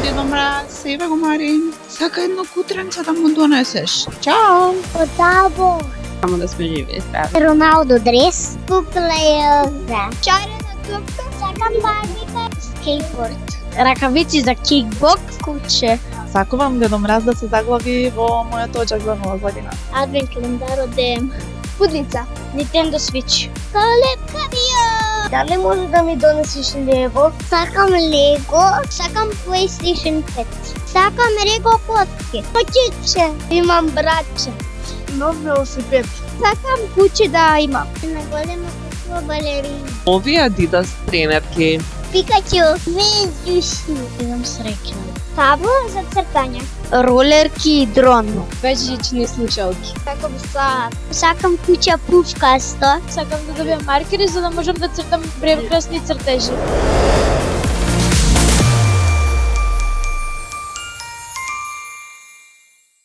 Дедо Мраз, Его Марин. Сака едно кутренце да му донесеш. Чао! Потабо. Само да сме живи и здрави. Роналдо дрес. Куклејове. Чарена топка. Сакам барбика. Скейтборд. Ракавици за кикбокс. Куче. Сакувам Дедо Мраз да се заглави во мојот оџак за нова година. Адвент календар од ДМ. Пудлица. Nintendo Switch. Колепка био. Дали може да ми донесеш Лего? Сакам Лего. Сакам PlayStation 5. Сакам Лего котки. Котиче. Имам братче. Нов велосипед. Сакам куче да имам. На голема кукла балерина. Овие Адидас тренерки. Пикачу. Везджуши. Имам среќа. Табло за цртање. Ролерки и дрон. Бежични случалки. Сакам сад. Сакам куќа пушкасто. Сакам да добијам маркери за да можам да цртам прекрасни цртежи.